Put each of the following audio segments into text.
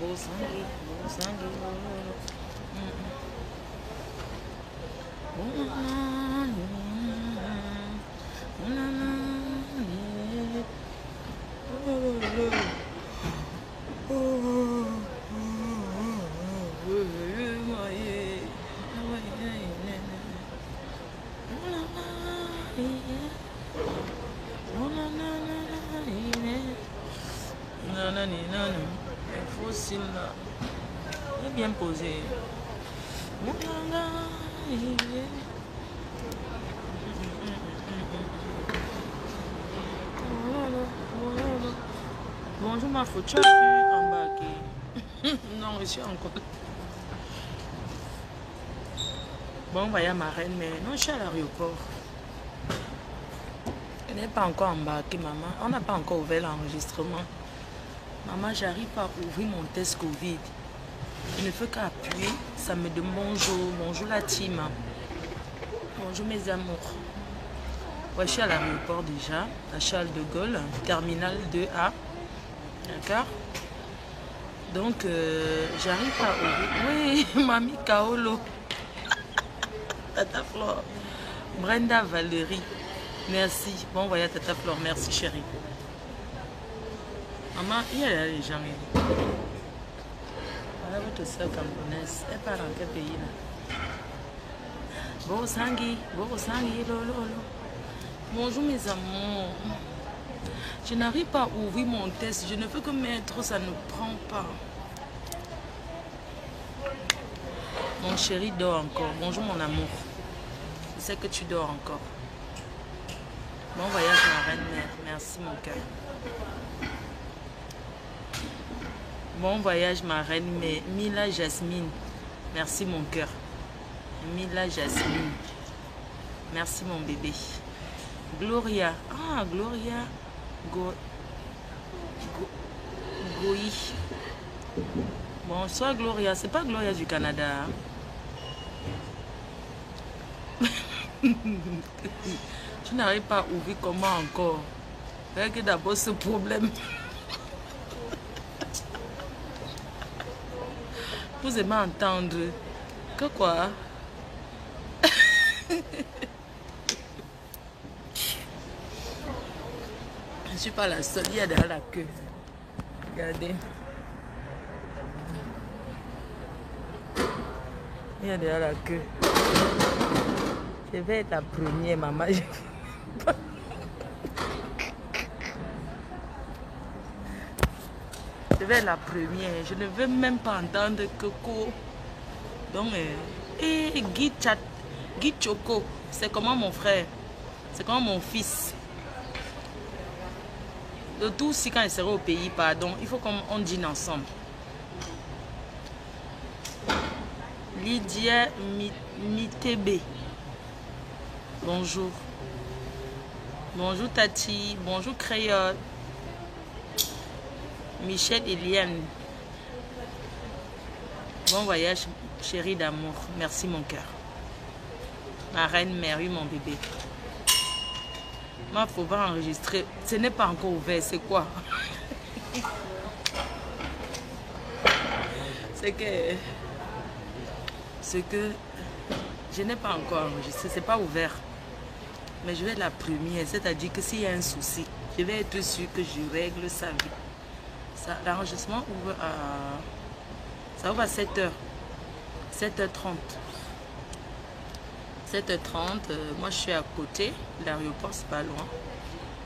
Bosangui, Bosangui, fossile là, est bien posé. Bonjour ma faute, tu as pu embarquer? Non, je suis encore. Bon, voyons ma reine, mais non, je suis à l'aéroport. Elle n'est pas encore embarquée, maman. On n'a pas encore ouvert l'enregistrement. Maman, j'arrive pas à ouvrir mon test Covid. Je ne fais qu'appuyer. Ça me demande bonjour. Bonjour la team. Bonjour mes amours. Ouais, je suis à l'aéroport déjà. À Charles de Gaulle, terminal 2A. D'accord? Donc, j'arrive pas à ouvrir. Oui, mamie Kaolo. Tata Flore. Brenda Valérie. Merci. Bon voyage Tata Flore. Merci chérie. Maman, il y a les gens. Voilà votre soeur camerounaise. Elle part dans quel pays là? Bosangui, Bosangui, lolo. Bonjour mes amours. Je n'arrive pas à ouvrir mon test. Je ne peux que mettre, ça ne prend pas. Mon chéri dort encore. Bonjour mon amour. Je sais que tu dors encore. Bon voyage ma reine mère. Merci mon cœur. Bon voyage ma reine mère. Mila Jasmine. Merci mon cœur. Mila Jasmine. Merci mon bébé. Gloria. Ah Gloria. Goï. Bonsoir Gloria. C'est pas Gloria du Canada. Je n'arrive pas à ouvrir comment encore. Avec d'abord ce problème. Vous aimez entendre que quoi? Je ne suis pas la seule, il y a derrière la queue. Regardez. Il y a derrière la queue. Je vais être la première, maman. Je vais être la première. Je ne veux même pas entendre Coco. Donc, et Guy Choco, c'est comment mon frère? C'est comment mon fils? Le tout, si quand il sera au pays, pardon, il faut qu'on dîne ensemble. Lydia Mitebe. Bonjour. Bonjour Tati. Bonjour Créole. Michel Eliane. Bon voyage, chérie d'amour. Merci mon cœur. Ma reine mère, oui, mon bébé. Moi, il faut pas enregistrer. Ce n'est pas encore ouvert. C'est quoi? C'est que je n'ai pas encore enregistré. C'est pas ouvert. Mais je vais être la première. C'est-à-dire que s'il y a un souci, je vais être sûre que je règle sa vie. L'enregistrement ouvre à... Ça ouvre à 7h. 7h30. 7h30. Moi, je suis à côté. L'aéroport, c'est pas loin.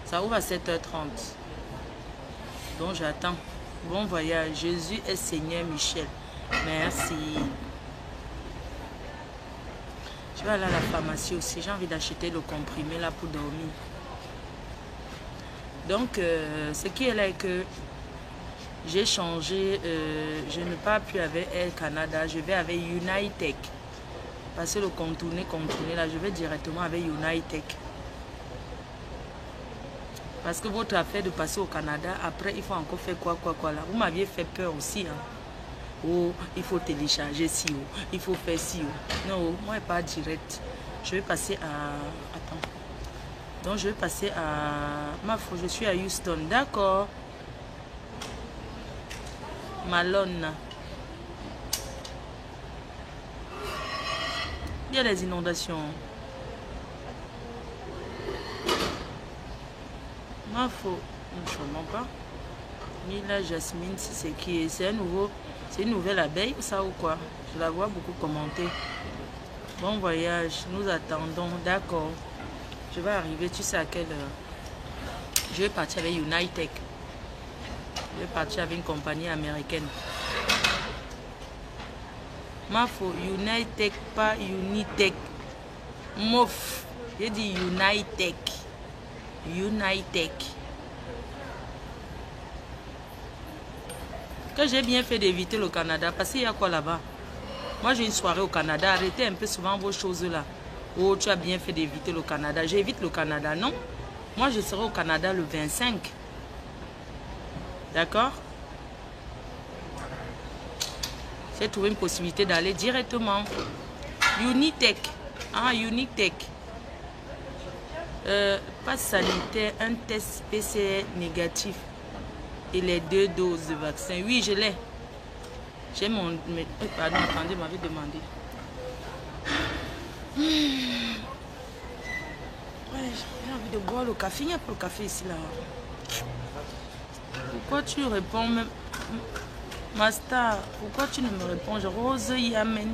Ça ouvre à 7h30. Donc, j'attends. Bon voyage. Jésus est Seigneur Michel. Merci. Je vais aller à la pharmacie aussi. J'ai envie d'acheter le comprimé là pour dormir. Donc, ce qui est là est que j'ai changé. Je ne pars plus avec Air Canada. Je vais avec Unitech. Parce que le contourner là, je vais directement avec Unitech. Parce que votre affaire de passer au Canada, après, il faut encore faire quoi là. Vous m'aviez fait peur aussi. Hein. Oh, il faut télécharger si haut, il faut faire si haut. Non, moi, pas direct. Je vais passer à... Attends. Donc, je vais passer à... Je suis à Houston, d'accord. Malone. Il y a des inondations. Ma faute. Je ne comprends pas. Mila Jasmine, c'est qui? C'est un nouveau. C'est une nouvelle abeille, ça ou quoi? Je la vois beaucoup commenter. Bon voyage, nous attendons. D'accord. Je vais arriver, tu sais à quelle heure? Je vais partir avec Unitech. Je vais partir avec une compagnie américaine. Ma faute, Unitech, pas Unitech. Mouf. J'ai dit Unitech. Unitech. Que j'ai bien fait d'éviter le Canada, parce qu'il y a quoi là-bas? Moi j'ai une soirée au Canada, arrêtez un peu souvent vos choses là. Oh, tu as bien fait d'éviter le Canada. J'évite le Canada, non? Moi je serai au Canada le 25. D'accord? J'ai trouvé une possibilité d'aller directement. Unitech. Ah, Unitech. Passe sanitaire, un test PCR négatif. Et les 2 doses de vaccin. Oui, je l'ai. J'ai mon... Pardon, attendez, m'avait demandé. Ouais, j'ai envie de boire le café. Il n'y a pas le café ici, là. Pourquoi tu réponds même... Master, pourquoi tu ne me réponds? Rose Yamen.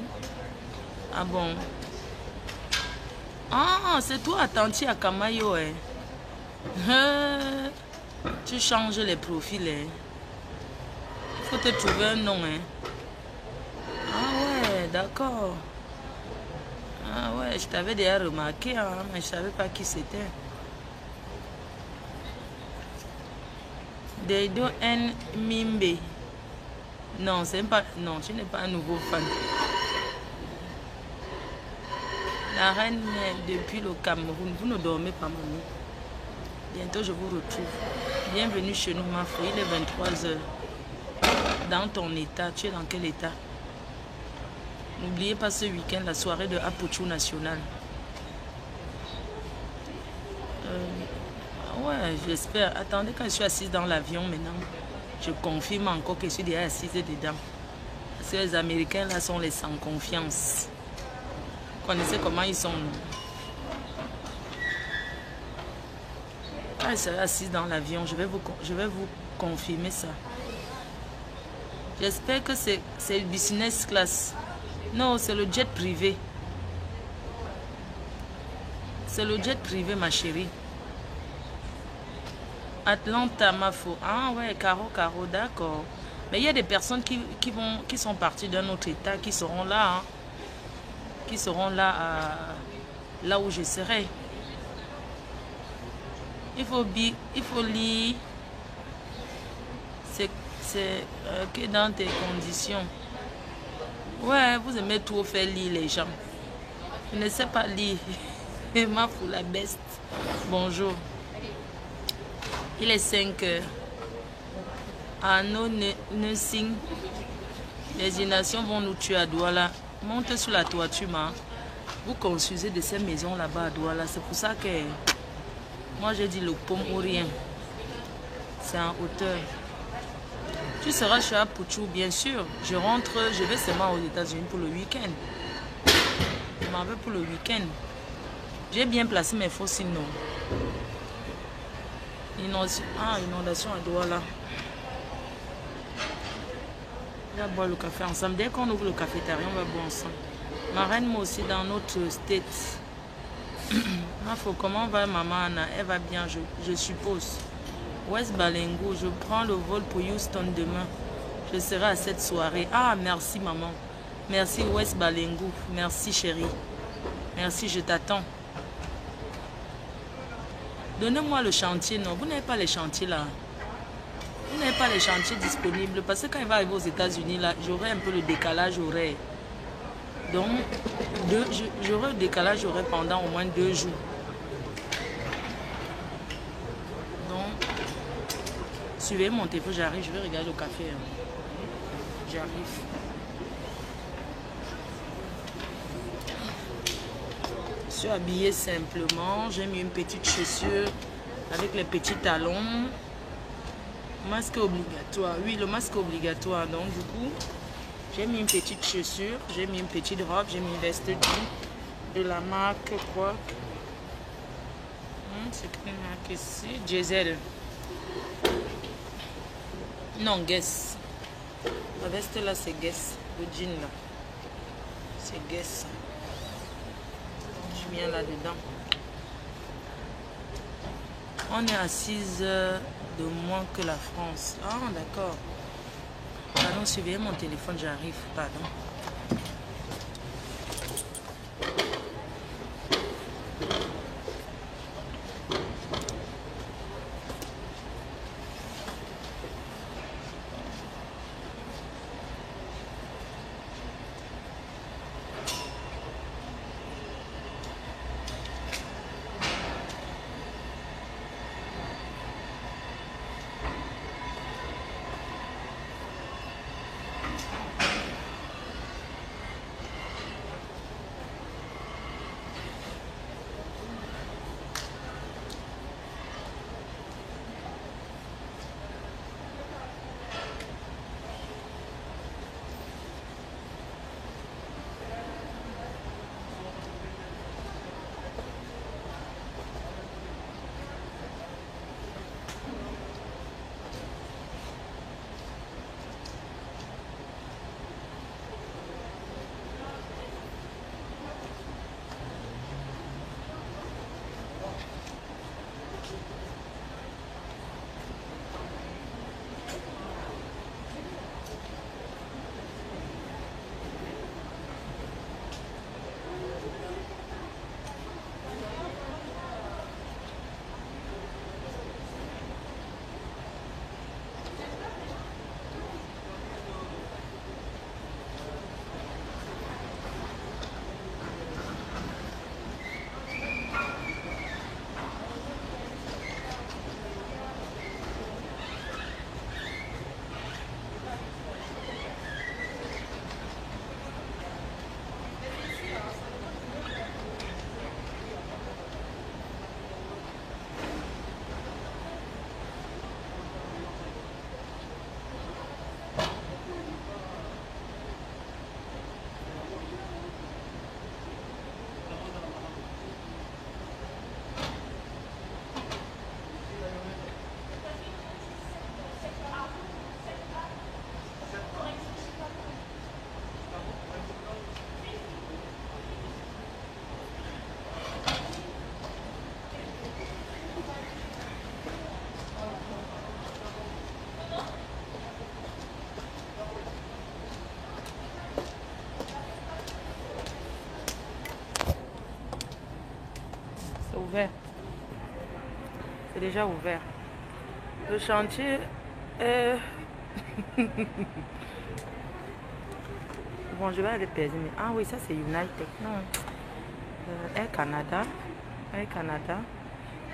Ah bon? Ah, c'est toi, Tanti à Kamayo, hein. Tu changes les profils, hein. Il faut te trouver un nom, hein. Ah ouais, d'accord. Ah ouais, je t'avais déjà remarqué, hein, mais je ne savais pas qui c'était. Deido N Mimbe. Non, c'est pas. Non, tu n'es pas un nouveau fan. La reine est depuis le Cameroun. Vous ne dormez pas, mamie. Bientôt, je vous retrouve. Bienvenue chez nous, ma fille. Il est 23 h. Dans ton état, tu es dans quel état? N'oubliez pas ce week-end, la soirée de Apuchu National. Ouais, j'espère. Attendez, quand je suis assise dans l'avion maintenant, je confirme encore que je suis déjà assise dedans. Parce que les Américains là sont les sans confiance. Vous connaissez comment ils sont? Quand je serai assise dans l'avion, je vais vous confirmer ça. J'espère que c'est le business class. Non, c'est le jet privé. C'est le jet privé, ma chérie. Atlanta, ma faux. Ah ouais, Caro, d'accord. Mais il y a des personnes qui sont parties d'un autre état, qui seront là. Hein, qui seront là, là où je serai. Il faut lire. C'est que dans tes conditions. Ouais, vous aimez trop faire lire les gens. Je ne sais pas lire. Ma fou la best. Bonjour. Il est 5 h. Ah non, ne signe. Les inondations vont nous tuer à Douala. Monte sur la toiture, ma. Vous construisez de ces maisons là-bas à Douala. C'est pour ça que moi j'ai dit le pomme ou rien. C'est en hauteur. Tu seras chez Apuchu, bien sûr. Je rentre, je vais seulement aux États-Unis pour le week-end. Je m'en vais pour le week-end. J'ai bien placé mes faux signaux. Inondation à Douala. On va boire le café ensemble. Dès qu'on ouvre le cafétéria, on va boire ensemble. Ma reine, moi aussi, dans notre state. Comment va maman Anna? Elle va bien, je suppose. West Balengo, je prends le vol pour Houston demain. Je serai à cette soirée. Ah, merci maman. Merci West Balengo. Merci chérie. Merci, je t'attends. Donnez-moi le chantier, non? Vous n'avez pas les chantiers là. Vous n'avez pas les chantiers disponibles. Parce que quand il va arriver aux États-Unis, là, j'aurai un peu le décalage horaire. Donc, j'aurai le décalage horaire pendant au moins 2 jours. Donc, suivez mon téléphone, j'arrive, je vais regarder le café. J'arrive. Je suis habillée simplement. J'ai mis une petite chaussure avec les petits talons. Masque obligatoire. Oui, le masque obligatoire. Donc, du coup, j'ai mis une petite chaussure, j'ai mis une petite robe, j'ai mis une veste de la marque quoi? C'est quelle marque ici? Diesel. Non, Guess. La veste là, c'est Guess. Le jean là. C'est Guess. Je viens là-dedans. On est à 6 heures de moins que la France. Ah, d'accord. Pardon, surveillez mon téléphone, j'arrive. Pardon. Ouvert. C'est déjà ouvert. Le chantier est... Bon, je vais aller peser. Ah oui, ça c'est United. Non. Air Canada. Air Canada.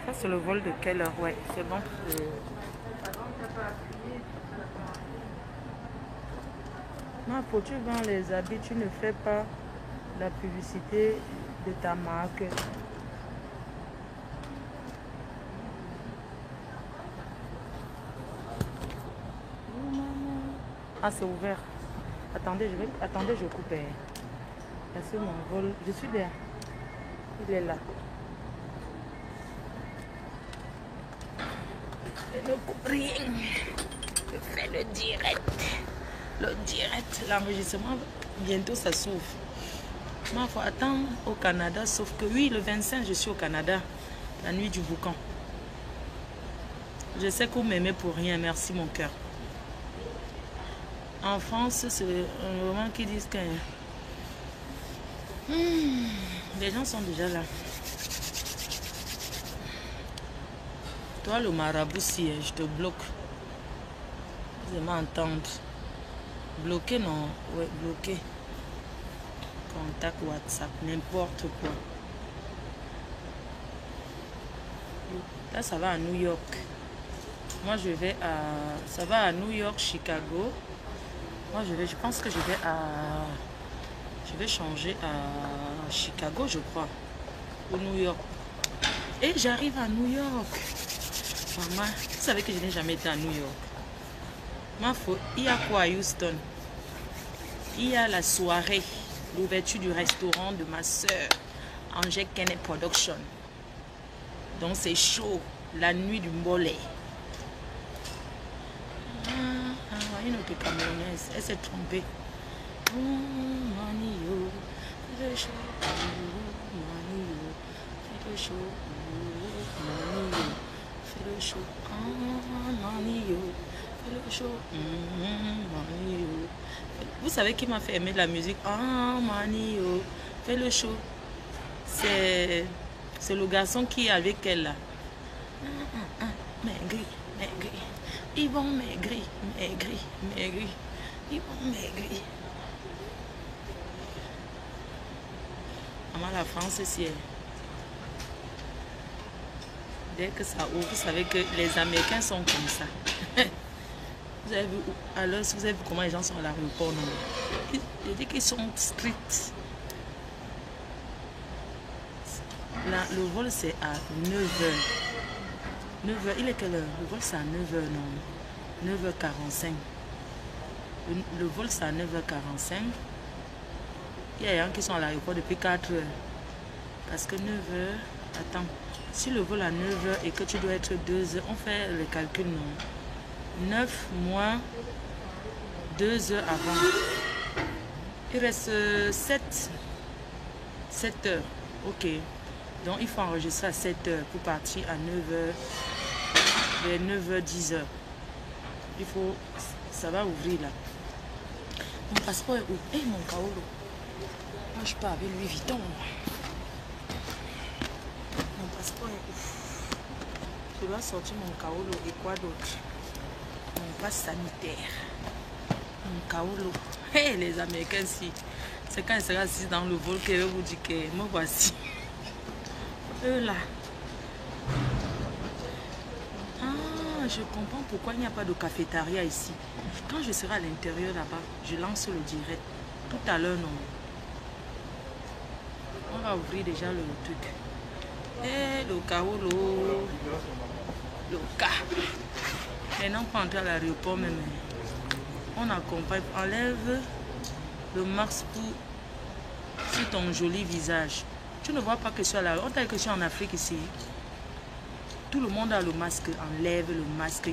Ça c'est le vol de quelle heure? Ouais, c'est bon. Ma faut tu vends les habits, tu ne fais pas la publicité de ta marque. Ah, c'est ouvert. Attendez, je coupe. Parce que mon vol, je suis là. Il est là. Je ne coupe rien. Je fais le direct. Le direct, l'enregistrement, bientôt ça s'ouvre. Moi, il faut attendre au Canada, sauf que oui, le 25, je suis au Canada, la nuit du boucan. Je sais que vous m'aimez pour rien, merci mon cœur. En France, c'est un moment qui disent que les gens sont déjà là. Toi, le marabout, si je te bloque, vous allez m'entendre. Bloquer, non? Ouais, bloquer. Contact WhatsApp, n'importe quoi. Là, ça va à New York. Moi, je vais à... Ça va à New York, Chicago. Moi, je pense que je vais à... Je vais changer à Chicago, je crois. Ou New York. Et j'arrive à New York. Maman, vous savez que je n'ai jamais été à New York. Ma faute. Il y a quoi à Houston? Il y a la soirée, l'ouverture du restaurant de ma soeur, Angèle Kenneth Production. Donc c'est chaud, la nuit du Mbolé. Une autre camionnaise, elle s'est trompée. Oh, Manio, fais le show, Manio, fais le show, Manio, fais le show, Manio, fais le show, Manio. Vous savez qui m'a fait aimer la musique? Manio, fais le show. C'est le garçon qui est avec elle là. Maigri, maigri. Ils vont maigrir, maigrir, maigrir. Ils vont maigrir. Maman, la France, c'est... Dès que ça ouvre, vous savez que les Américains sont comme ça. Vous avez vu, alors, si vous avez vu comment les gens sont à l'aéroport, non? Je dis qu'ils sont stricts. Là, le vol, c'est à 9h. 9h, il est quelle heure? Le vol, c'est à 9h, non? 9h45. Le vol, c'est à 9h45. Il y a des gens qui sont à l'aéroport depuis 4h. Parce que 9h... Attends. Si le vol à 9h et que tu dois être 2h, on fait le calcul, non? 9 moins 2 heures avant. Il reste 7 heures. Ok. Donc, il faut enregistrer à 7 heures pour partir à 9h. Vers 9h, 10h. Il faut... Ça va ouvrir là. Mon passeport est où? Eh, mon kaolo. Moi, je pars avec Louis Vuitton. Mon passeport est où? Je dois sortir mon kaolo et quoi d'autre? Mon passe sanitaire. Mon kaolo. Hé, les Américains, si. C'est quand ils seront assis dans le vol que vous dit que me voici. Eux là. Je comprends pourquoi il n'y a pas de cafétéria ici. Quand je serai à l'intérieur là-bas, je lance le direct. Tout à l'heure, non. On va ouvrir déjà le truc. Et le kaolo. Le cas. Maintenant, on peut entrer à l'aéroport même. On accompagne. Enlève le masque sur ton joli visage. Tu ne vois pas que je suis à l'aéroport. On t'a dit que je suis en Afrique ici. Tout le monde a le masque. Enlève le masque.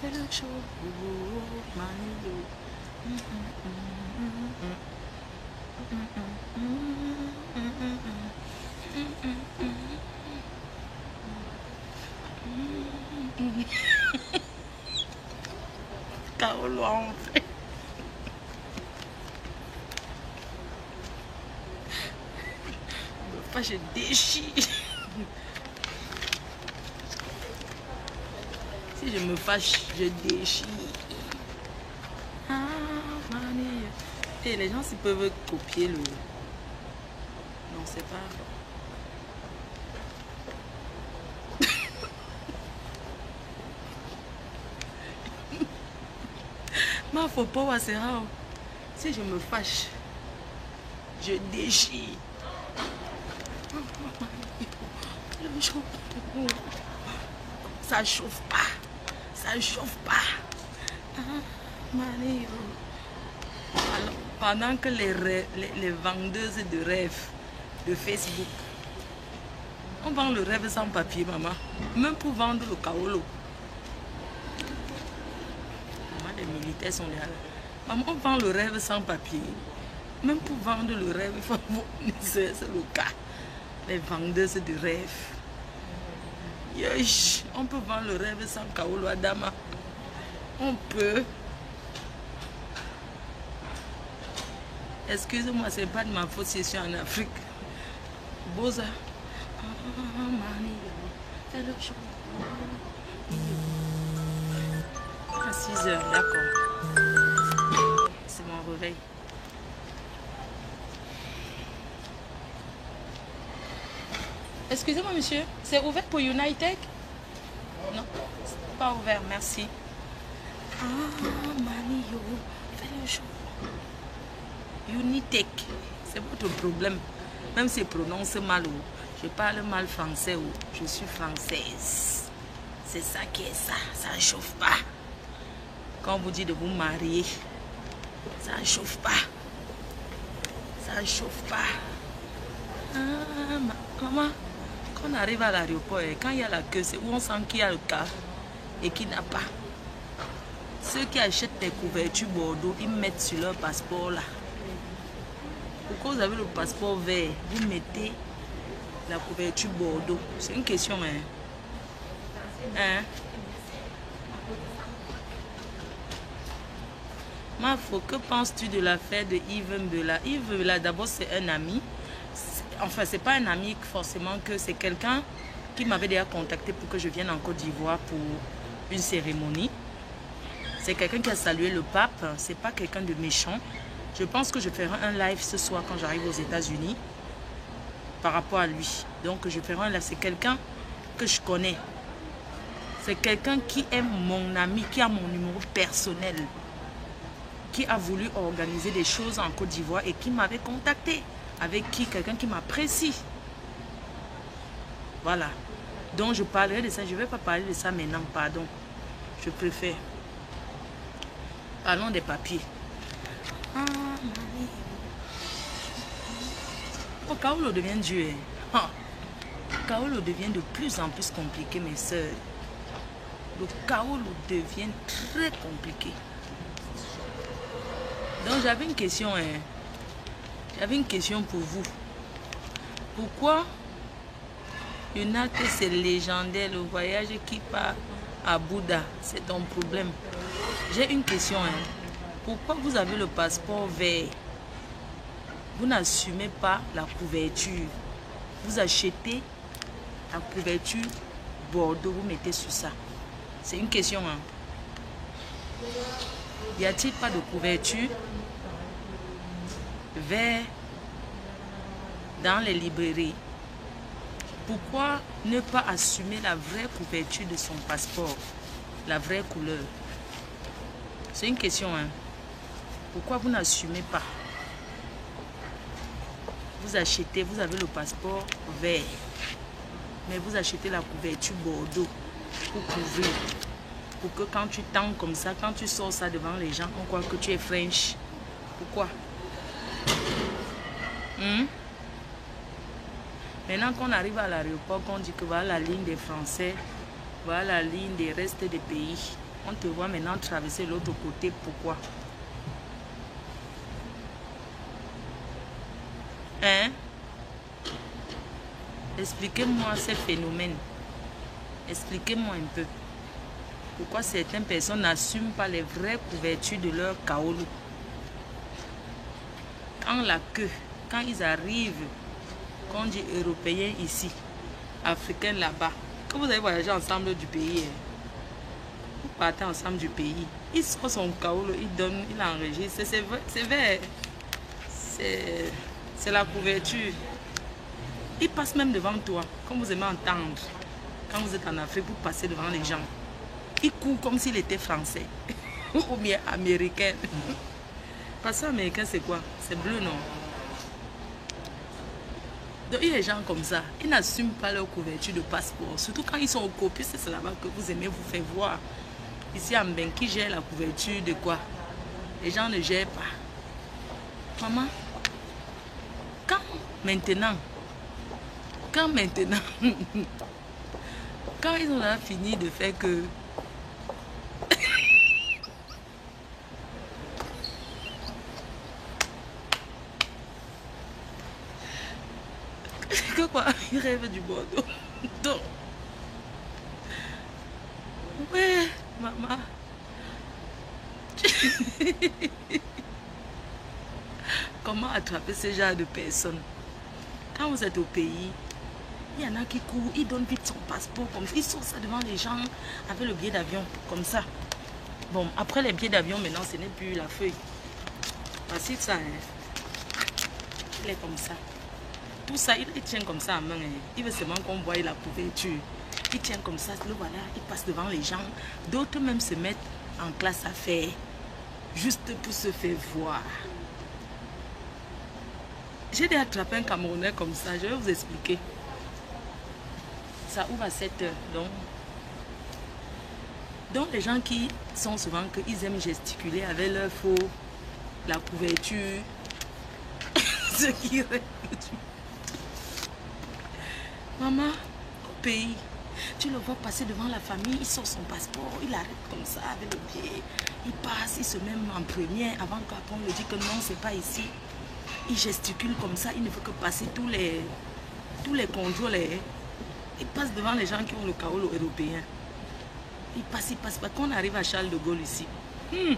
Fais le show. Kaolo en fait. Pas je déchire. Si je me fâche, je déchire. Et les gens s'ils peuvent copier le... Non, c'est pas... Mais faut pas voir, c'est rare. Si je me fâche, je déchire. Ça chauffe pas. Ça chauffe pas. Alors, pendant que les vendeuses de rêves de Facebook, on vend le rêve sans papier, maman. Même pour vendre le kaolo. Maman, les militaires sont là. Maman, on vend le rêve sans papier. Même pour vendre le rêve, il faut c'est le cas. Les vendeuses de rêve. Yesh, on peut vendre le rêve sans kaolo Adama. On peut. Excusez-moi, c'est pas de ma faute si je suis en Afrique. Boza. À 6 heures, d'accord. C'est mon réveil. Excusez-moi, monsieur. C'est ouvert pour United? Non, c'est pas ouvert, merci. Manio, fais le show. Unitech, c'est votre problème. Même si je prononce mal ou je parle mal français ou je suis française. C'est ça qui est ça. Ça ne chauffe pas. Quand on vous dit de vous marier, ça ne chauffe pas. Ça ne chauffe pas. Ah, maman, quand on arrive à l'aéroport, quand il y a la queue, c'est où on sent qu'il y a le cas et qu'il n'a pas. Ceux qui achètent des couvertures Bordeaux, ils mettent sur leur passeport là. Pourquoi vous avez le passeport vert, vous mettez la couverture Bordeaux? C'est une question, hein? Mafo, que penses-tu de l'affaire de Yves Mbela? Yves Mbela, d'abord, c'est un ami. Enfin, c'est pas un ami forcément, que c'est quelqu'un qui m'avait déjà contacté pour que je vienne en Côte d'Ivoire pour une cérémonie. C'est quelqu'un qui a salué le pape. C'est pas quelqu'un de méchant. Je pense que je ferai un live ce soir quand j'arrive aux États-Unis par rapport à lui. Donc, je ferai un live. C'est quelqu'un que je connais. C'est quelqu'un qui est mon ami, qui a mon numéro personnel, qui a voulu organiser des choses en Côte d'Ivoire et qui m'avait contacté. Avec qui? Quelqu'un qui m'apprécie. Voilà. Donc, je parlerai de ça. Je ne vais pas parler de ça maintenant, pardon. Je préfère. Parlons des papiers. Ah, Marie. Oh, Kaolo devient dur. Ah. Kaolo devient de plus en plus compliqué, mes soeurs. Le Kaolo devient très compliqué. Donc, j'avais une question, J'avais une question pour vous. Pourquoi United, c'est légendaire, le voyage qui part à Bouddha, c'est ton problème? J'ai une question, Pourquoi vous avez le passeport vert? Vous n'assumez pas la couverture. Vous achetez la couverture Bordeaux, vous mettez sur ça. C'est une question, Y a-t-il pas de couverture vert dans les librairies? Pourquoi ne pas assumer la vraie couverture de son passeport, la vraie couleur? C'est une question, Pourquoi vous n'assumez pas? Vous achetez, vous avez le passeport vert, mais vous achetez la couverture Bordeaux pour couvrir. Pour que quand tu tends comme ça, quand tu sors ça devant les gens, on croit que tu es French. Pourquoi? Maintenant qu'on arrive à l'aéroport, qu'on dit que voilà la ligne des Français, voilà la ligne des restes des pays, on te voit maintenant traverser l'autre côté. Pourquoi? Expliquez-moi ces phénomènes. Expliquez-moi un peu. Pourquoi certaines personnes n'assument pas les vraies couvertures de leur kaolo? Quand la queue, quand ils arrivent, quand on dit européens ici, africains là-bas, quand vous allez voyager ensemble du pays, vous partez ensemble du pays, il sort son kaolo, il donne, il enregistre, c'est vert, c'est la couverture. Il passe même devant toi, comme vous aimez entendre. Quand vous êtes en Afrique, vous passez devant les gens. Il court comme s'il était français ou bien américain. Passeport américain, c'est quoi? C'est bleu, non? Donc, il y a des gens comme ça. Ils n'assument pas leur couverture de passeport. Surtout quand ils sont au copieux, c'est là-bas que vous aimez vous faire voir. Ici, en Benki, qui gère la couverture de quoi? Les gens ne gèrent pas. Maman, quand maintenant, quand ils ont là fini de faire que... que quoi? Ils rêvent du Bordeaux. Donc, ouais, maman. Comment attraper ce genre de personnes? Quand vous êtes au pays, il y en a qui courent, ils donnent vite son passeport comme ça. Ils sortent ça devant les gens avec le billet d'avion, comme ça. Bon, après les billets d'avion, maintenant, ce n'est plus la feuille. Voici ça, il est comme ça. Tout ça, il tient comme ça à main. Il veut seulement qu'on voie la couverture. Il tient comme ça, le voilà, il passe devant les gens. D'autres même se mettent en classe à faire, juste pour se faire voir. J'ai déjà attrapé un Camerounais comme ça, je vais vous expliquer. Ça ouvre à 7 h, donc Donc les gens qui sont souvent qu'ils aiment gesticuler avec leur faux, la couverture, ce qui reste. Maman, au pays, tu le vois passer devant la famille, il sort son passeport, il arrête comme ça avec le pied, il passe, il se met en premier avant qu'on lui dise que non, c'est pas ici. Il gesticule comme ça, il ne veut que passer tous les contrôles. Il passe devant les gens qui ont le chaos européen. Il passe. Quand on arrive à Charles de Gaulle ici, il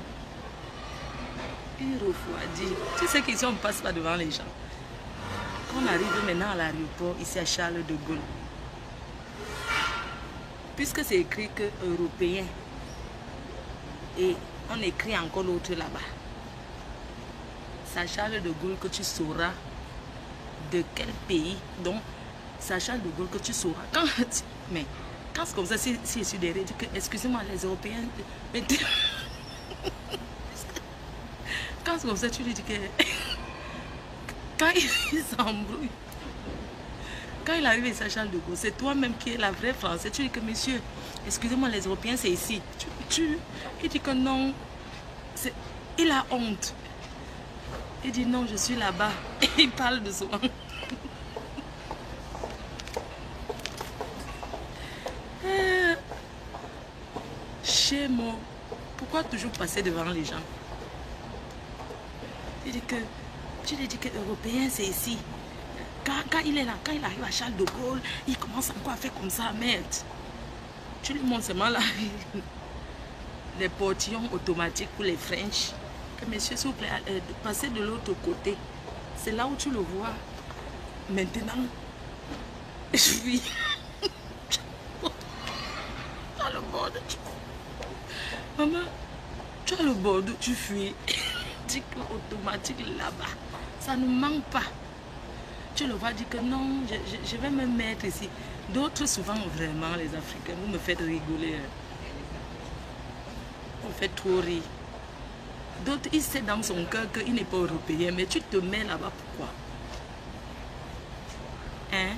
refroidit. Tu sais qu'ici, on ne passe pas devant les gens. Quand on arrive maintenant à l'aéroport, ici à Charles de Gaulle, puisque c'est écrit que européen, et on écrit encore l'autre là-bas, c'est à Charles de Gaulle que tu sauras de quel pays. Donc, c'est à Charles de Gaulle que tu sauras. Mais quand c'est comme ça, si je suis derrière, je dis que excusez-moi, les Européens. Quand c'est comme ça, tu lui dis que quand il s'embrouille, quand il arrive ici à Charles de Gaulle, c'est toi-même qui es la vraie Française. Tu dis que monsieur, excusez-moi, les Européens, c'est ici. Il dit que non, il a honte. Il dit non, je suis là-bas. Il parle de souvent. Chez moi, pourquoi toujours passer devant les gens? Tu lui dis que européen c'est ici. Quand il est là, quand il arrive à Charles de Gaulle, il commence encore à faire comme ça, merde. Tu lui montres seulement là les portillons automatiques pour les French. Que monsieur, s'il vous plaît, passez de l'autre côté. C'est là où tu le vois. Maintenant, je suis dans le bord. Maman, tu as le bord où tu fuis. Dis que automatique là-bas, ça ne manque pas. Tu le vois dire que non, je vais me mettre ici. D'autres, souvent, vraiment, les Africains, vous me faites rigoler. Vous me faites trop rire. D'autres, il sait dans son cœur qu'il n'est pas européen, mais tu te mets là-bas, pourquoi? Hein?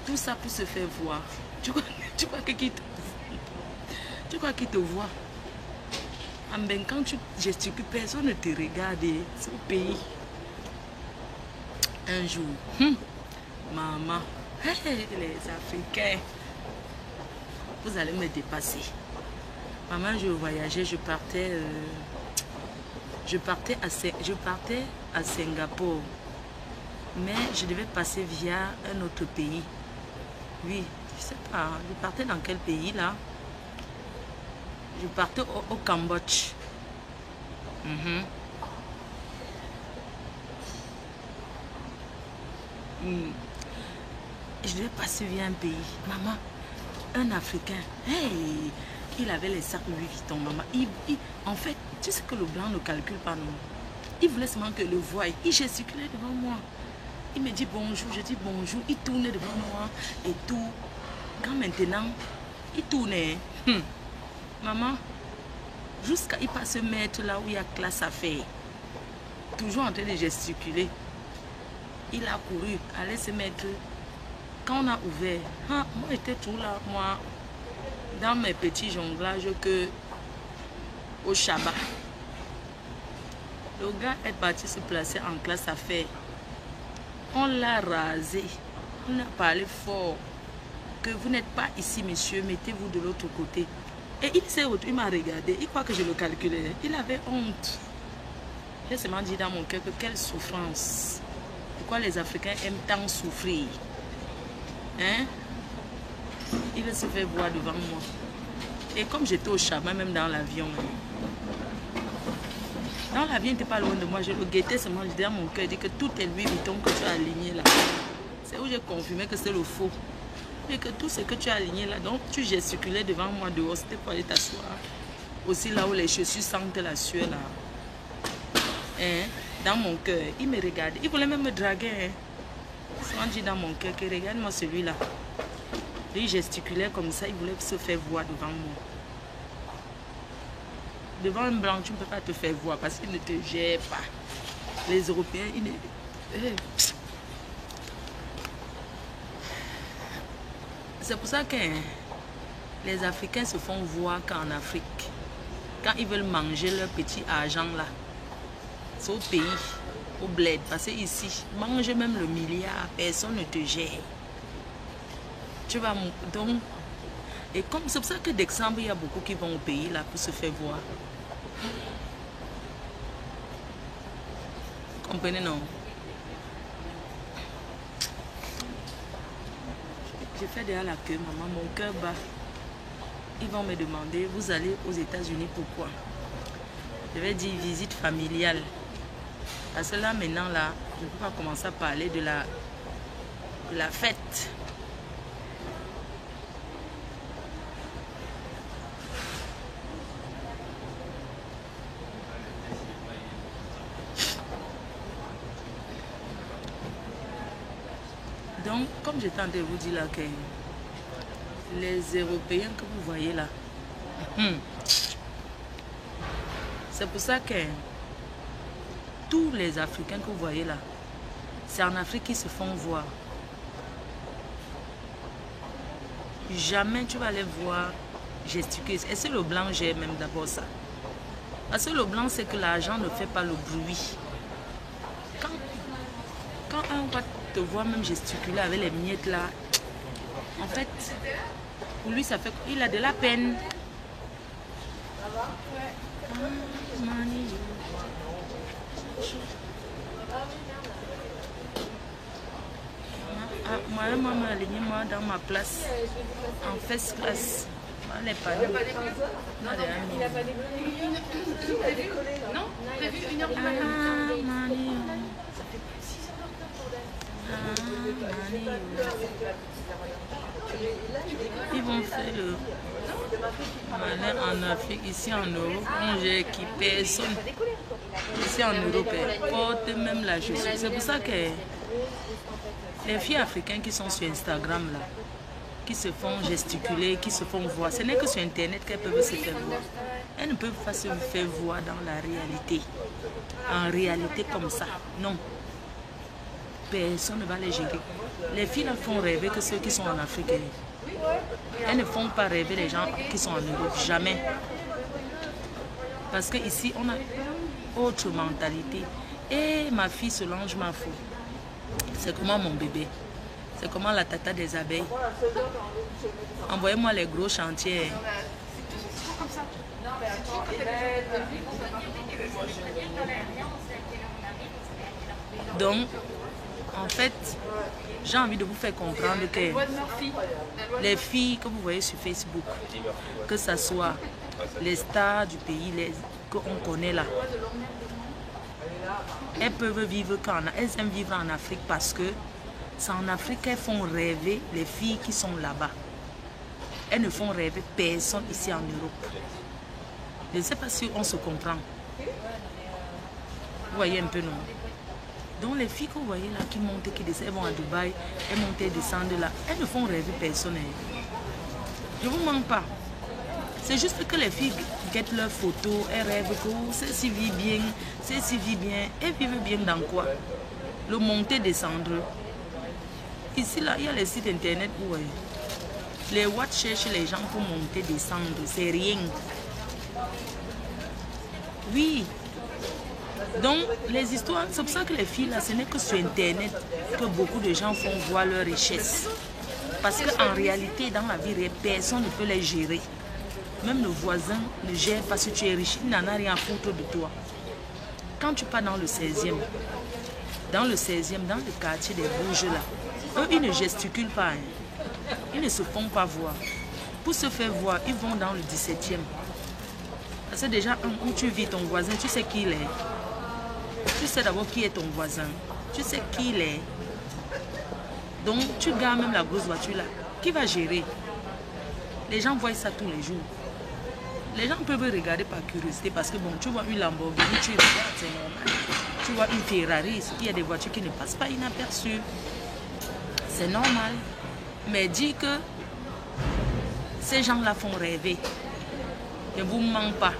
Tout ça pour se faire voir. Tu crois qu'il te voit? Ben, quand tu gesticules, personne ne te regarde. C'est au pays. Un jour, maman, hey, les Africains, vous allez me dépasser. Maman, je voyageais, je partais à Singapour. Mais je devais passer via un autre pays. Oui, je sais pas, je partais dans quel pays là? Je partais au Cambodge. Je devais passer via un pays. Maman, un Africain, hey, il avait les sacs Louis Vuitton, maman. En fait, tu sais que le blanc ne calcule pas, non. Il voulait seulement que le voie. Il gesticulait devant moi. Il me dit bonjour, je dis bonjour. Il tournait devant moi et tout. Quand maintenant, il tournait. Maman, jusqu'à il passe se mettre là où il y a classe à faire. Toujours en train de gesticuler. Il a couru, allait se mettre. Quand on a ouvert, moi j'étais tout là, moi, dans mes petits jonglages que au Shabbat. Le gars est parti se placer en classe à faire. On l'a rasé. On a parlé fort. Que vous n'êtes pas ici, monsieur, mettez-vous de l'autre côté. Et il m'a regardé. Il croit que je le calculais. Il avait honte. J'ai seulement dit dans mon cœur que quelle souffrance. Pourquoi les Africains aiment tant souffrir? Hein? Il se fait voir devant moi. Et comme j'étais au Shabbat, même dans l'avion, dans l'avion, il n'était pas loin de moi. Je le guettais seulement. Je disais dans mon cœur, dit que tout est Louis Vuitton que tu as aligné là. C'est où j'ai confirmé que c'est le faux. Et que tout ce que tu as aligné là, donc tu gesticulais devant moi dehors, c'était pour aller t'asseoir. Aussi là où les chaussures sentent la sueur là. Hein? Dans mon cœur, il me regardait. Il voulait même me draguer. Hein? Souvent dit dans mon cœur que regarde-moi celui-là. Il gesticulait comme ça, il voulait se faire voir devant moi. Devant un blanc, tu ne peux pas te faire voir parce qu'il ne te gère pas. Les Européens, ils ne... C'est pour ça que Les Africains se font voir qu'en Afrique. Quand ils veulent manger leur petit argent là, c'est au pays, au bled. Parce que ici, manger même le milliard, personne ne te gère. Tu vas donc. Et comme c'est pour ça que d'exemple, il y a beaucoup qui vont au pays là pour se faire voir. Comprenez, non? Je fais déjà la queue, maman, mon cœur bat. Ils vont me demander, vous allez aux États-Unis, pourquoi? Je vais dire visite familiale. Parce que là, maintenant, là, je ne peux pas commencer à parler de la fête. Donc, comme j'étais en train de vous dire là, que les Européens que vous voyez là, c'est pour ça que tous les Africains que vous voyez là, c'est en Afrique qu'ils se font voir. Jamais tu vas aller voir gesticuler. Et c'est le blanc, j'ai même d'abord ça. Parce que le blanc, c'est que l'argent ne fait pas le bruit. Quand on va te voir même gesticuler avec les miettes là, en fait, pour lui, ça fait... Il a de la peine. Maman m'a aligné moi dans ma place, en first class. Elle est pas là. Non, t'as vu 1h du matin. Ils vont faire le malin en Afrique, ici en Europe, on gère qui personne. Ici en Europe, porte même la chaussure. C'est pour ça que les filles africaines qui sont sur Instagram là, qui se font gesticuler, qui se font voir, ce n'est que sur Internet qu'elles peuvent se faire voir. Elles ne peuvent pas se faire voir dans la réalité. En réalité comme ça, non. Personne ne va les gérer. Les filles ne font rêver que ceux qui sont en Afrique. Elles ne font pas rêver les gens qui sont en Europe. Jamais. Parce qu'ici, on a autre mentalité. Et ma fille Solange m'a fou. C'est comment mon bébé? C'est comment la tata des abeilles? Envoyez-moi les gros chantiers. Donc, en fait, j'ai envie de vous faire comprendre que les filles que vous voyez sur Facebook, que ce soit les stars du pays qu'on connaît là, elles peuvent vivre elles aiment vivre en Afrique parce que c'est en Afrique qu'elles font rêver les filles qui sont là-bas. Elles ne font rêver personne ici en Europe. Je ne sais pas si on se comprend. Vous voyez un peu, non? Donc les filles que vous voyez là qui montent et qui descendent, elles vont à Dubaï, elles montent et descendent là, elles ne font rêver personne. Je ne vous mens pas. C'est juste que les filles guettent leurs photos, elles rêvent que celle-ci vit bien, celle-ci vit bien. Elles vivent bien dans quoi? Le monter, descendre. Ici là, il y a les sites internet où les watts cherchent les gens pour monter, descendre. C'est rien. Oui. Donc, les histoires, c'est pour ça que les filles, là, ce n'est que sur Internet que beaucoup de gens font voir leur richesse. Parce qu'en réalité, dans la vie réelle, personne ne peut les gérer. Même le voisin ne gère pas si tu es riche. Il n'en a rien à foutre de toi. Quand tu pars dans le 16e, dans le quartier des Bourges, là, eux, ils ne gesticulent pas. Hein. Ils ne se font pas voir. Pour se faire voir, ils vont dans le 17e. Parce que déjà, où tu vis ton voisin, tu sais qui il est. Tu sais d'abord qui est ton voisin. Tu sais qui il est. Donc, tu gardes même la grosse voiture là. Qui va gérer? Les gens voient ça tous les jours. Les gens peuvent regarder par curiosité parce que bon, tu vois une Lamborghini, tu regardes, c'est normal. Tu vois une Ferrari, il y a des voitures qui ne passent pas inaperçues. C'est normal. Mais dis que ces gens-là font rêver. Ne vous mens pas.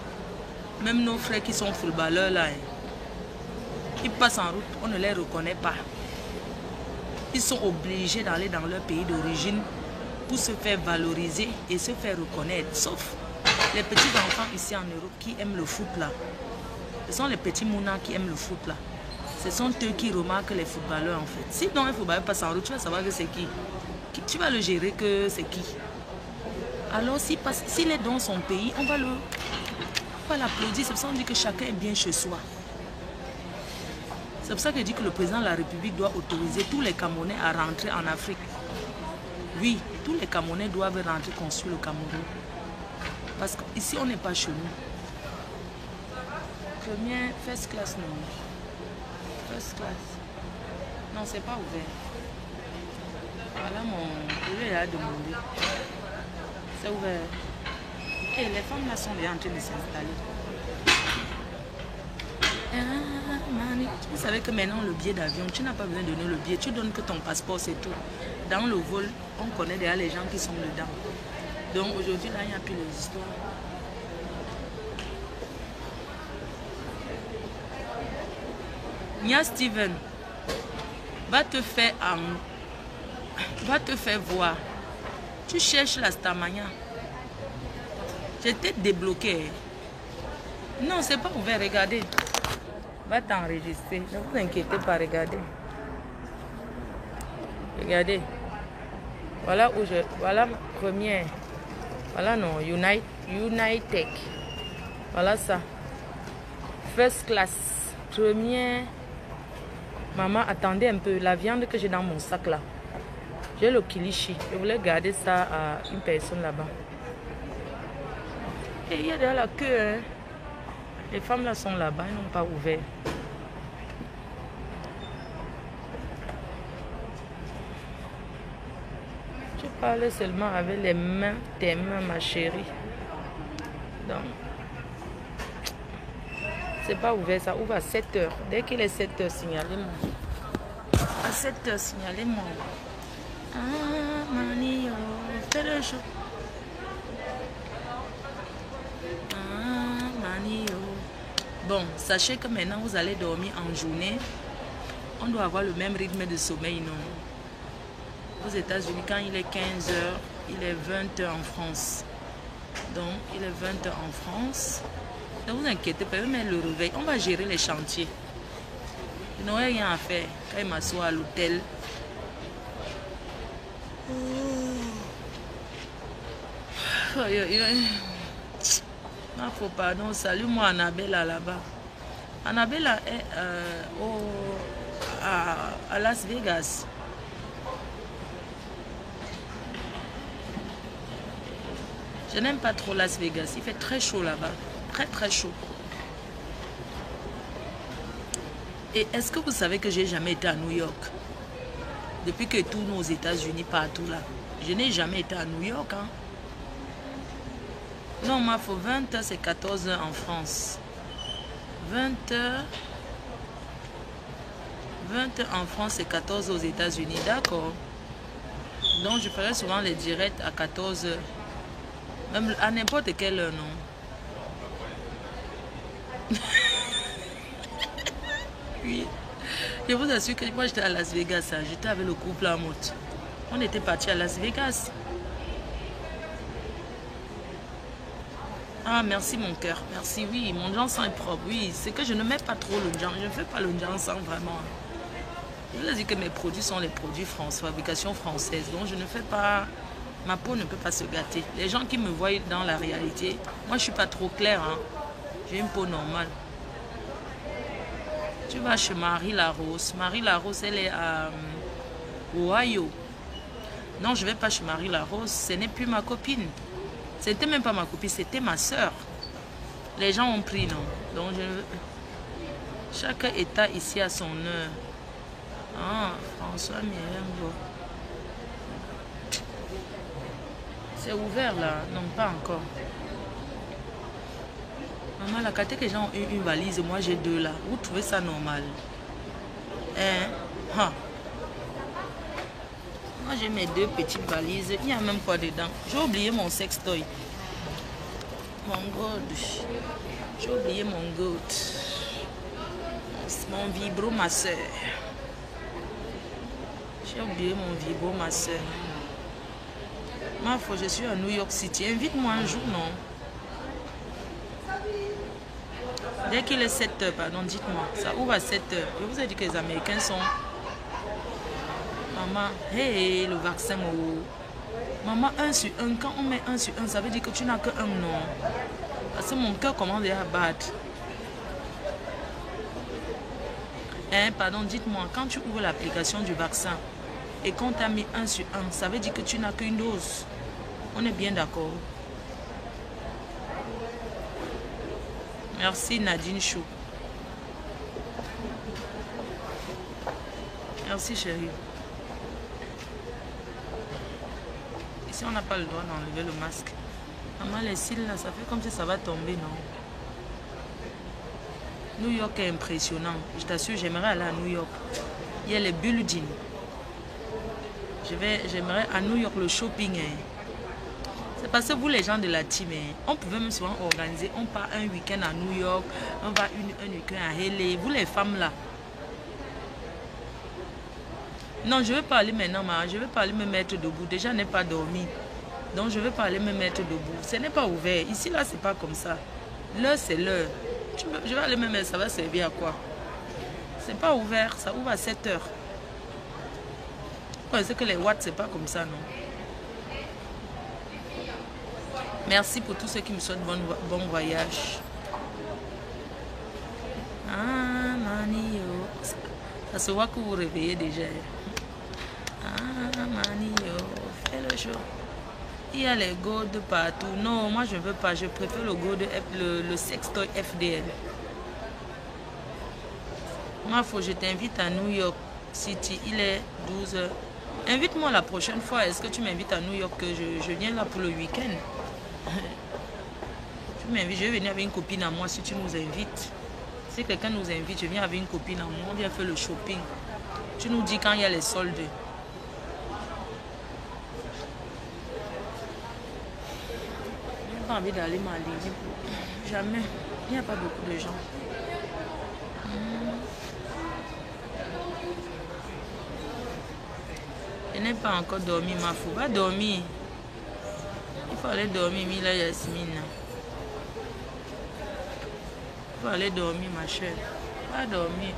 Même nos frères qui sont footballeurs là, ils passent en route, on ne les reconnaît pas. Ils sont obligés d'aller dans leur pays d'origine pour se faire valoriser et se faire reconnaître. Sauf les petits enfants ici en Europe qui aiment le foot là. Ce sont les petits mounins qui aiment le foot là. Ce sont eux qui remarquent les footballeurs en fait. Sinon un footballeur passe en route, tu vas savoir que c'est qui. Tu vas le gérer que c'est qui. Alors s'il est dans son pays, on va l'applaudir. C'est pour ça qu'on dit que chacun est bien chez soi. C'est pour ça que je dis que le président de la République doit autoriser tous les Camerounais à rentrer en Afrique. Oui, tous les Camerounais doivent rentrer construire le Cameroun. Parce qu'ici, on n'est pas chez nous. Première, first class, non. First class. Non, c'est pas ouvert. Voilà je vais aller demander. C'est ouvert. Et les femmes là sont déjà en train de s'installer. Vous savez que maintenant le billet d'avion, tu n'as pas besoin de donner le billet, tu donnes que ton passeport, c'est tout. Dans le vol, on connaît déjà les gens qui sont dedans. Donc aujourd'hui là, il n'y a plus les histoires. Nia Steven, va te faire voir. Tu cherches la Stamania. Je t'ai débloqué. Non, c'est pas ouvert, regardez. Va t'enregistrer. Ne vous inquiétez pas, regardez. Regardez. Voilà où voilà première. Voilà non, United. Voilà ça. First class. Première. Maman, attendez un peu. La viande que j'ai dans mon sac là. J'ai le kilichi. Je voulais garder ça à une personne là-bas. Et il y a déjà la queue. Hein. Les femmes là sont là-bas, elles n'ont pas ouvert. Je parle seulement avec les mains, tes mains, ma chérie. Donc, c'est pas ouvert, ça ouvre à 7 h. Dès qu'il est 7 h, signalez-moi. À 7 h, signalez-moi. Ah, Manio, fais le show. Ah, Manio. Bon, sachez que maintenant vous allez dormir en journée. On doit avoir le même rythme de sommeil, non? Aux États-Unis, quand il est 15 h, il est 20 h en France. Donc, il est 20 h en France. Ne vous inquiétez pas, même le réveil, on va gérer les chantiers. Je n'aurai rien à faire quand il m'assoit à l'hôtel. Ah, faut pardon, salut moi Annabella là-bas. Annabella est à Las Vegas. Je n'aime pas trop Las Vegas, il fait très chaud là-bas, très chaud. Et est-ce que vous savez que j'ai jamais été à New York? Depuis que tous nos États-Unis, partout là, je n'ai jamais été à New York. Hein? Non, ma faut 20 h, c'est 14 h en France. 20 h en France, c'est 14 h aux États-Unis. D'accord. Donc, je ferai souvent les directs à 14 h. Même à n'importe quelle heure, non. Oui. Je vous assure que moi, j'étais à Las Vegas. J'étais avec le couple à moto. On était parti à Las Vegas. Ah, merci mon cœur. Merci, oui. Mon Johnson est propre. Oui, c'est que je ne mets pas trop le Johnson. Je ne fais pas le Johnson vraiment. Je vous dis que mes produits sont les produits français, fabrication française. Donc, je ne fais pas... Ma peau ne peut pas se gâter. Les gens qui me voient dans la réalité, moi, je ne suis pas trop claire. Hein. J'ai une peau normale. Tu vas chez Marie Larose. Marie Larose, elle est à Ohio. Non, je ne vais pas chez Marie Larose. Ce n'est plus ma copine. C'était même pas ma copine, c'était ma soeur. Les gens ont pris, non. Donc, chaque état ici a son heure. Ah, François Mirengo. C'est ouvert là. Non, pas encore. Maman, la carte que les gens ont eu une valise, moi j'ai deux là. Vous trouvez ça normal? Hein? Ha. Moi j'ai mes deux petites valises. Il y a même quoi dedans? J'ai oublié mon sextoy. Mon gold. J'ai oublié mon gold. Mon vibro, ma soeur. J'ai oublié mon vibro, ma soeur. Ma foi, je suis à New York City. Invite-moi un jour, non? Dès qu'il est 7 heures, pardon, dites-moi. Ça ouvre à 7 heures. Je vous ai dit que les Américains sont... Maman, hey, le vaccin, oh. Maman, 1 sur 1. Quand on met 1 sur 1, ça veut dire que tu n'as que un non. Parce que mon cœur commence déjà à battre. Hein, pardon, dites-moi, quand tu ouvres l'application du vaccin et qu'on t'a mis 1 sur 1, ça veut dire que tu n'as qu'une dose. On est bien d'accord. Merci Nadine Chou. Merci chérie. Ici on n'a pas le droit d'enlever le masque. Maman, les cils là, ça fait comme si ça va tomber, non? New York est impressionnant. Je t'assure, j'aimerais aller à New York. Il y a les buildings. J'aimerais à New York le shopping. Hein. C'est parce que vous, les gens de la team, hein, on pouvait même souvent organiser. On part un week-end à New York, on va un week-end à LA. Vous, les femmes là. Non, je ne vais pas aller maintenant, je ne vais pas aller me mettre debout. Déjà, je n'ai pas dormi. Donc, je ne vais pas aller me mettre debout. Ce n'est pas ouvert. Ici, là, ce n'est pas comme ça. L'heure, c'est l'heure. Je vais aller me mettre, ça va servir à quoi? C'est pas ouvert, ça ouvre à 7 heures. Vous pensez que les watts, c'est pas comme ça, non? Merci pour tous ceux qui me souhaitent bon voyage. Ah, Manio. Ça se voit que vous réveillez déjà. Ah, Manio, fais le show. Il y a les gold partout. Non, moi je ne veux pas. Je préfère le gold, le sextoy FDL. Moi, faut que je t'invite à New York City. Il est 12 h. Invite-moi la prochaine fois. Est-ce que tu m'invites à New York? Que je viens là pour le week-end. Tu m'invites. Je vais venir avec une copine à moi si tu nous invites. Si quelqu'un nous invite, je viens avec une copine à moi. On vient faire le shopping. Tu nous dis quand il y a les soldes. Envie d'aller m'aligner. Jamais. Il n'y a pas beaucoup de gens. Je n'ai pas encore dormi, ma fou. Va dormir. Il faut aller dormir, Mila Yasmine. Il faut aller dormir, ma chère. Va dormir.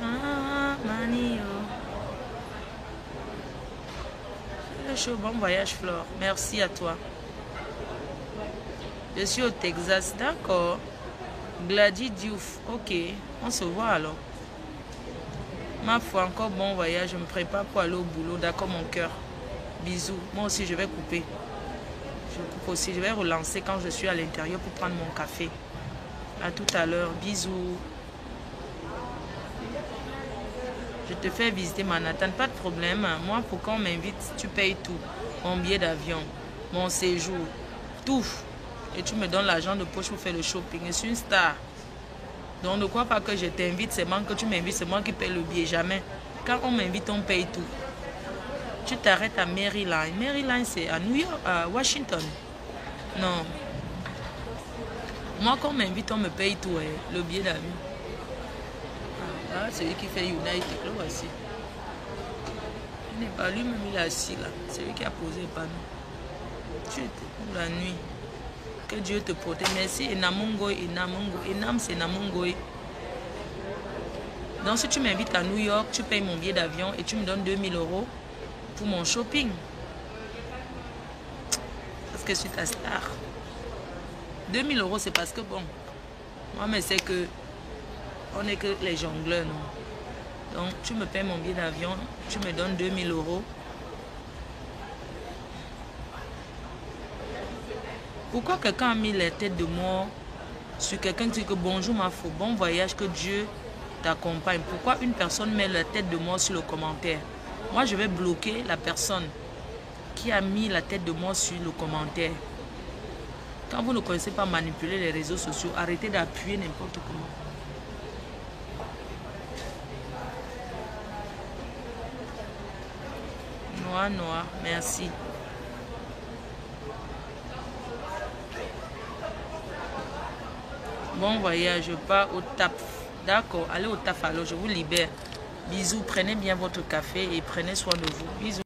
Ah, Manio. Bon voyage Flore, merci à toi. Je suis au Texas, d'accord. Gladys Diouf, ok, on se voit alors. Ma foi, encore bon voyage, je me prépare pour aller au boulot, d'accord mon cœur. Bisous, moi aussi je vais couper. Je coupe aussi, je vais relancer quand je suis à l'intérieur pour prendre mon café. À tout à l'heure, bisous. Je te fais visiter Manhattan, pas de problème. Moi, pour qu'on m'invite, tu payes tout. Mon billet d'avion, mon séjour, tout. Et tu me donnes l'argent de poche pour faire le shopping. Je suis une star. Donc ne crois pas que je t'invite, c'est moi que tu m'invites, c'est moi qui paye le billet. Jamais. Quand on m'invite, on paye tout. Tu t'arrêtes à Maryland. Maryland, c'est à New York, à Washington. Non. Moi, quand on m'invite, on me paye tout. Le billet d'avion. Ah, c'est lui qui fait United, le voici. Il n'est pas lui-même, il est assis là. C'est lui qui a posé le panneau. Tu étais pour la nuit. Que Dieu te protège. Merci. Enamungo, Enamungo. Enam, c'est Enamungo. Donc, si tu m'invites à New York, tu payes mon billet d'avion et tu me donnes 2000 € pour mon shopping. Parce que je suis ta star. 2000 €, c'est parce que bon. Moi, mais c'est que. On n'est que les jongleurs, non? Donc, tu me payes mon billet d'avion, tu me donnes 2000 €. Pourquoi quelqu'un a mis les têtes de mort sur quelqu'un qui dit que bonjour ma faux, bon voyage, que Dieu t'accompagne? Pourquoi une personne met la tête de mort sur le commentaire? Moi, je vais bloquer la personne qui a mis la tête de mort sur le commentaire. Quand vous ne connaissez pas manipuler les réseaux sociaux, arrêtez d'appuyer n'importe comment. Noir, merci. Bon voyage, je pars au taf. D'accord, allez au taf alors, je vous libère. Bisous, prenez bien votre café et prenez soin de vous. Bisous.